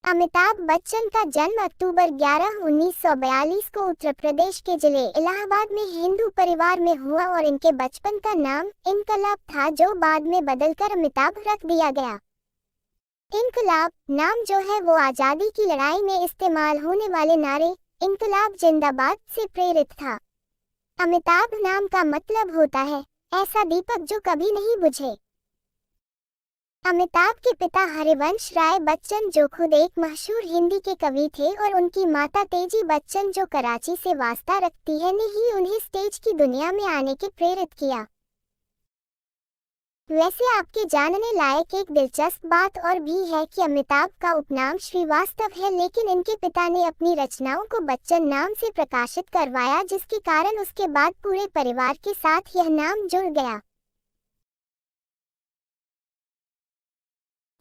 अमिताभ बच्चन का जन्म अक्टूबर 11, 1942 को उत्तर प्रदेश के जिले इलाहाबाद में हिंदू परिवार में हुआ और इनके बचपन का नाम इनकलाब था, जो बाद में बदलकर अमिताभ रख दिया गया। इनकलाब नाम जो है वो आज़ादी की लड़ाई में इस्तेमाल होने वाले नारे इनकलाब जिंदाबाद से प्रेरित था। अमिताभ नाम का मतलब होता है ऐसा दीपक जो कभी नहीं बुझे। अमिताभ के पिता हरिवंश राय बच्चन जो खुद एक मशहूर हिंदी के कवि थे और उनकी माता तेजी बच्चन जो कराची से वास्ता रखती है, ने ही उन्हें स्टेज की दुनिया में आने के प्रेरित किया। वैसे आपके जानने लायक एक दिलचस्प बात और भी है कि अमिताभ का उपनाम श्रीवास्तव है, लेकिन इनके पिता ने अपनी रचनाओं को बच्चन नाम से प्रकाशित करवाया, जिसके कारण उसके बाद पूरे परिवार के साथ यह नाम जुड़ गया।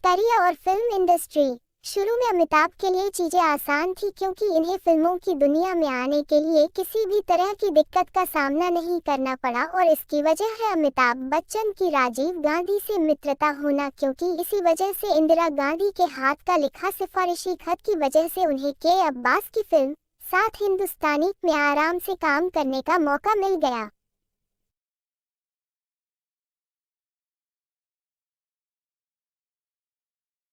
करियर और फिल्म इंडस्ट्री। शुरू में अमिताभ के लिए चीजें आसान थी, क्योंकि इन्हें फिल्मों की दुनिया में आने के लिए किसी भी तरह की दिक्कत का सामना नहीं करना पड़ा, और इसकी वजह है अमिताभ बच्चन की राजीव गांधी से मित्रता होना, क्योंकि इसी वजह से इंदिरा गांधी के हाथ का लिखा सिफारिशी खत की वजह से उन्हें के अब्बास की फिल्म साथ हिंदुस्तानी में आराम से काम करने का मौका मिल गया।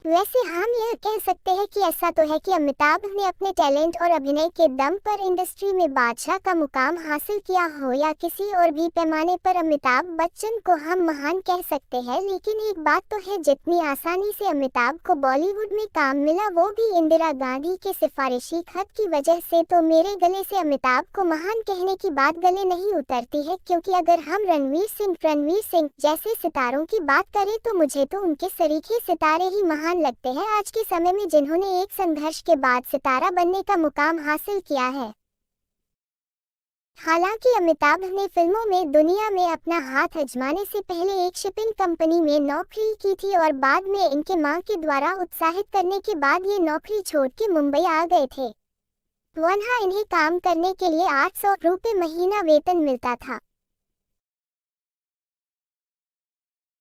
वैसे हम यह कह सकते हैं कि ऐसा तो है कि अमिताभ ने अपने टैलेंट और अभिनय के दम पर इंडस्ट्री में बादशाह का मुकाम हासिल किया हो, या किसी और भी पैमाने पर अमिताभ बच्चन को हम महान कह सकते हैं, लेकिन एक बात तो है, जितनी आसानी से अमिताभ को बॉलीवुड में काम मिला वो भी इंदिरा गांधी के सिफारिशी खत की वजह से, तो मेरे गले से अमिताभ को महान कहने की बात गले नहीं उतरती है, क्योंकि अगर हम रणवीर सिंह जैसे सितारों की बात करें तो मुझे तो उनके सरीखे सितारे ही महान लगते हैं आज के समय में, जिन्होंने एक संघर्ष के बाद सितारा बनने का मुकाम हासिल किया है। हालांकि अमिताभ ने फिल्मों में दुनिया में अपना हाथ आजमाने से पहले एक शिपिंग कंपनी में नौकरी की थी, और बाद में इनके मां के द्वारा उत्साहित करने के बाद ये नौकरी छोड़ के मुंबई आ गए थे। वहाँ इन्हें काम करने के लिए 800 रुपये महीना वेतन मिलता था।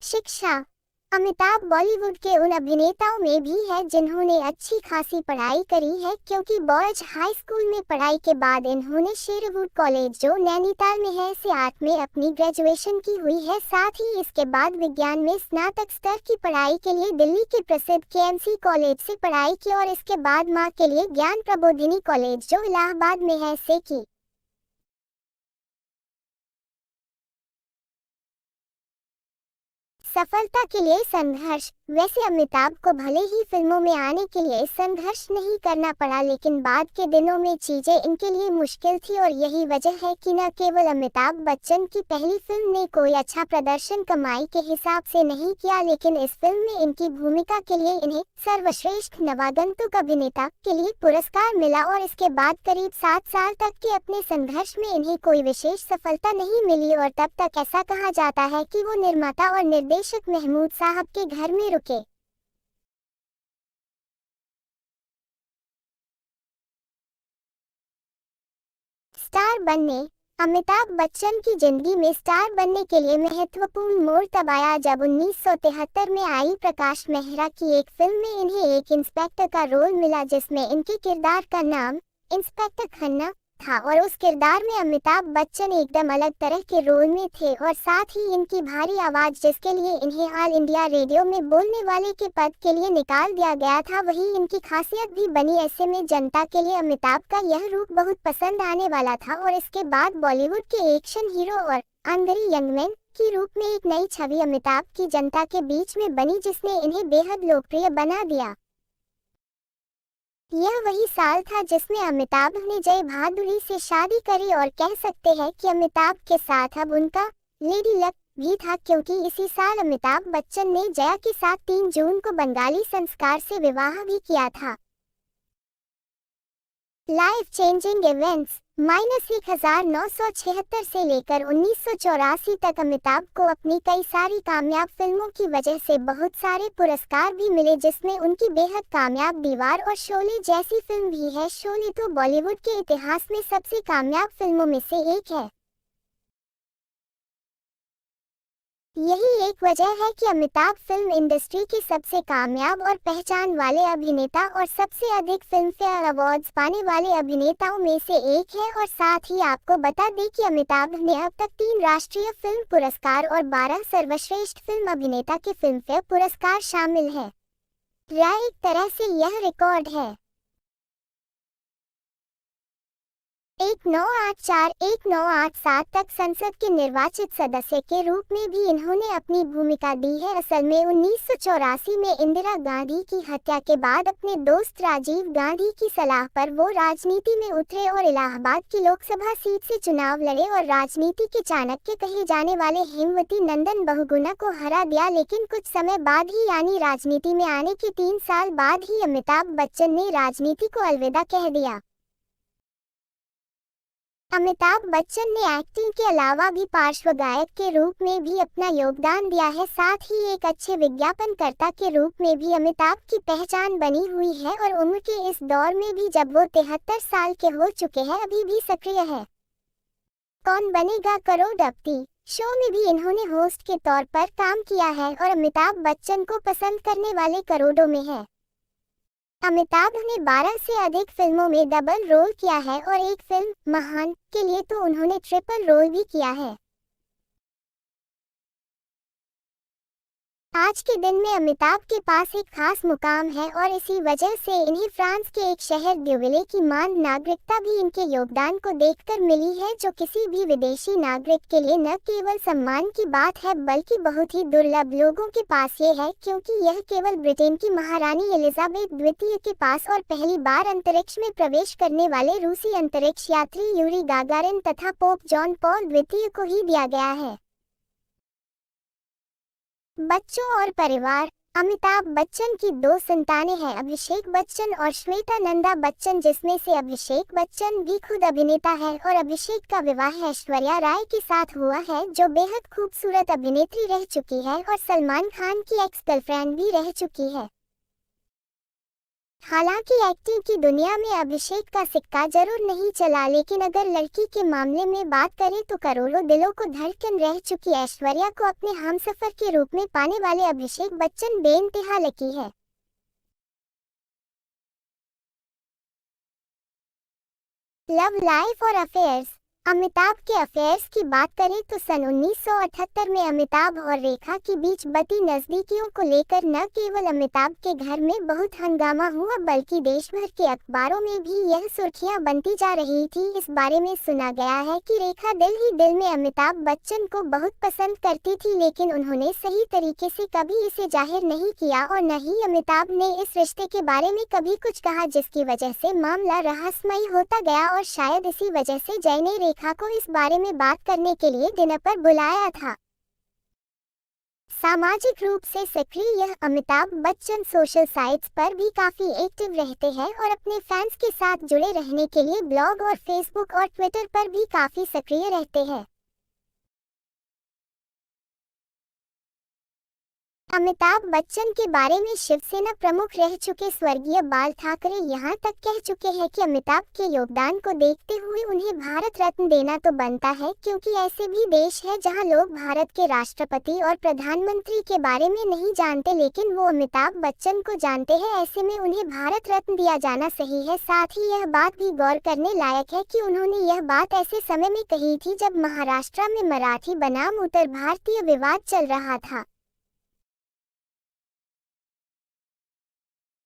शिक्षा। अमिताभ बॉलीवुड के उन अभिनेताओं में भी है जिन्होंने अच्छी खासी पढ़ाई करी है, क्योंकि बॉयज हाई स्कूल में पढ़ाई के बाद इन्होंने शेरवुड कॉलेज जो नैनीताल में है से आर्ट में अपनी ग्रेजुएशन की हुई है। साथ ही इसके बाद विज्ञान में स्नातक स्तर की पढ़ाई के लिए दिल्ली के प्रसिद्ध केएमसी कॉलेज से पढ़ाई की, और इसके बाद मां के लिए ज्ञान प्रबोधिनी कॉलेज जो इलाहाबाद में है से की। सफलता के लिए संघर्ष। वैसे अमिताभ को भले ही फिल्मों में आने के लिए संघर्ष नहीं करना पड़ा, लेकिन बाद के दिनों में चीजें इनके लिए मुश्किल थी, और यही वजह है कि न केवल अमिताभ बच्चन की पहली फिल्म ने कोई अच्छा प्रदर्शन कमाई के हिसाब से नहीं किया, लेकिन इस फिल्म में इनकी भूमिका के लिए इन्हें सर्वश्रेष्ठ नवागंतुक अभिनेता के लिए पुरस्कार मिला, और इसके बाद करीब 7 साल तक के अपने संघर्ष में इन्हें कोई विशेष सफलता नहीं मिली, और तब तक ऐसा कहा जाता है कि वो निर्माता और निर्देशक महमूद साहब के घर में रुके। स्टार बनने। अमिताभ बच्चन की जिंदगी में स्टार बनने के लिए महत्वपूर्ण मोड़ तब आया जब 1973 में आई प्रकाश मेहरा की एक फिल्म में इन्हें एक इंस्पेक्टर का रोल मिला, जिसमें इनके किरदार का नाम इंस्पेक्टर खन्ना था, और उस किरदार में अमिताभ बच्चन एकदम अलग तरह के रोल में थे, और साथ ही इनकी भारी आवाज जिसके लिए इन्हें ऑल इंडिया रेडियो में बोलने वाले के पद के लिए निकाल दिया गया था, वही इनकी खासियत भी बनी। ऐसे में जनता के लिए अमिताभ का यह रूप बहुत पसंद आने वाला था, और इसके बाद बॉलीवुड के एक्शन हीरो और अंग्रेजी यंगमैन के रूप में एक नई छवि अमिताभ की जनता के बीच में बनी, जिसने इन्हें बेहद लोकप्रिय बना दिया। यह वही साल था जिसमें अमिताभ ने जय बहादुरी से शादी करी, और कह सकते हैं कि अमिताभ के साथ अब उनका लेडी लक भी था, क्योंकि इसी साल अमिताभ बच्चन ने जया के साथ 3 जून को बंगाली संस्कार से विवाह भी किया था। Life changing events. -1976 से लेकर 1984 तक अमिताभ को अपनी कई सारी कामयाब फिल्मों की वजह से बहुत सारे पुरस्कार भी मिले, जिसमें उनकी बेहद कामयाब दीवार और शोले जैसी फिल्म भी है। शोले तो बॉलीवुड के इतिहास में सबसे कामयाब फिल्मों में से एक है। यही एक वजह है कि अमिताभ फिल्म इंडस्ट्री के सबसे कामयाब और पहचान वाले अभिनेता और सबसे अधिक फिल्म फेयर अवार्ड्स पाने वाले अभिनेताओं में से एक है। और साथ ही आपको बता दें कि अमिताभ ने अब तक 3 राष्ट्रीय फिल्म पुरस्कार और 12 सर्वश्रेष्ठ फिल्म अभिनेता के फिल्म फेयर पुरस्कार शामिल है। एक तरह से यह रिकॉर्ड है। 1984-1987 तक संसद के निर्वाचित सदस्य के रूप में भी इन्होंने अपनी भूमिका दी है। असल में 1984 में इंदिरा गांधी की हत्या के बाद अपने दोस्त राजीव गांधी की सलाह पर वो राजनीति में उतरे और इलाहाबाद की लोकसभा सीट से चुनाव लड़े और राजनीति के चाणक्य कहे जाने वाले हेमवती नंदन बहुगुणा को हरा दिया। लेकिन कुछ समय बाद ही यानी राजनीति में आने के 3 साल बाद ही अमिताभ बच्चन ने राजनीति को अलविदा कह दिया। अमिताभ बच्चन ने एक्टिंग के अलावा भी पार्श्व गायक के रूप में भी अपना योगदान दिया है। साथ ही एक अच्छे विज्ञापनकर्ता के रूप में भी अमिताभ की पहचान बनी हुई है और उम्र के इस दौर में भी जब वो 73 साल के हो चुके हैं अभी भी सक्रिय है। कौन बनेगा करोड़पति शो में भी इन्होंने होस्ट के तौर पर काम किया है और अमिताभ बच्चन को पसंद करने वाले करोड़ों में है। अमिताभ ने 12 से अधिक फिल्मों में डबल रोल किया है और एक फिल्म महान के लिए तो उन्होंने ट्रिपल रोल भी किया है। आज के दिन में अमिताभ के पास एक खास मुकाम है और इसी वजह से इन्हें फ्रांस के एक शहर ड्यूविले की मान नागरिकता भी इनके योगदान को देखकर मिली है, जो किसी भी विदेशी नागरिक के लिए न केवल सम्मान की बात है बल्कि बहुत ही दुर्लभ लोगों के पास ये है, क्योंकि यह केवल ब्रिटेन की महारानी एलिजाबेथ द्वितीय के पास और पहली बार अंतरिक्ष में प्रवेश करने वाले रूसी अंतरिक्ष यात्री यूरी गागारिन तथा पोप जॉन पॉल द्वितीय को ही दिया गया है। बच्चों और परिवार। अमिताभ बच्चन की 2 संतानें हैं, अभिषेक बच्चन और श्वेता नंदा बच्चन, जिसमें से अभिषेक बच्चन भी खुद अभिनेता है और अभिषेक का विवाह ऐश्वर्या राय के साथ हुआ है, जो बेहद खूबसूरत अभिनेत्री रह चुकी है और सलमान खान की एक्स गर्लफ्रेंड भी रह चुकी है। हालांकि एक्टिंग की दुनिया में अभिषेक का सिक्का जरूर नहीं चला, लेकिन अगर लड़की के मामले में बात करें तो करोड़ों दिलों को धड़कन रह चुकी ऐश्वर्या को अपने हमसफर के रूप में पाने वाले अभिषेक बच्चन बेइंतहा लकी है। लव लाइफ और अफेयर्स। अमिताभ के अफेयर्स की बात करें तो सन 1978 में अमिताभ और रेखा के बीच बती नजदीकियों को लेकर न केवल अमिताभ के घर में बहुत हंगामा हुआ बल्कि देश भर के अखबारों में भी यह सुर्खियां बनती जा रही थी। इस बारे में सुना गया है कि रेखा दिल ही दिल में अमिताभ बच्चन को बहुत पसंद करती थी, लेकिन उन्होंने सही तरीके से कभी इसे जाहिर नहीं किया और न ही अमिताभ ने इस रिश्ते के बारे में कभी कुछ कहा, जिसकी वजह से मामला रहस्यमयी होता गया और शायद इसी वजह से जय ने रेखा को इस बारे में बात करने के लिए डिनर पर बुलाया था। सामाजिक रूप से सक्रिय यह अमिताभ बच्चन सोशल साइट्स पर भी काफी एक्टिव रहते हैं और अपने फैंस के साथ जुड़े रहने के लिए ब्लॉग और फेसबुक और ट्विटर पर भी काफी सक्रिय रहते हैं। अमिताभ बच्चन के बारे में शिवसेना प्रमुख रह चुके स्वर्गीय बाल ठाकरे यहां तक कह चुके हैं कि अमिताभ के योगदान को देखते हुए उन्हें भारत रत्न देना तो बनता है, क्योंकि ऐसे भी देश है जहां लोग भारत के राष्ट्रपति और प्रधानमंत्री के बारे में नहीं जानते, लेकिन वो अमिताभ बच्चन को जानते हैं। ऐसे में उन्हें भारत रत्न दिया जाना सही है। साथ ही यह बात भी गौर करने लायक है कि उन्होंने यह बात ऐसे समय में कही थी जब महाराष्ट्र में मराठी बनाम उत्तर भारतीय विवाद चल रहा था।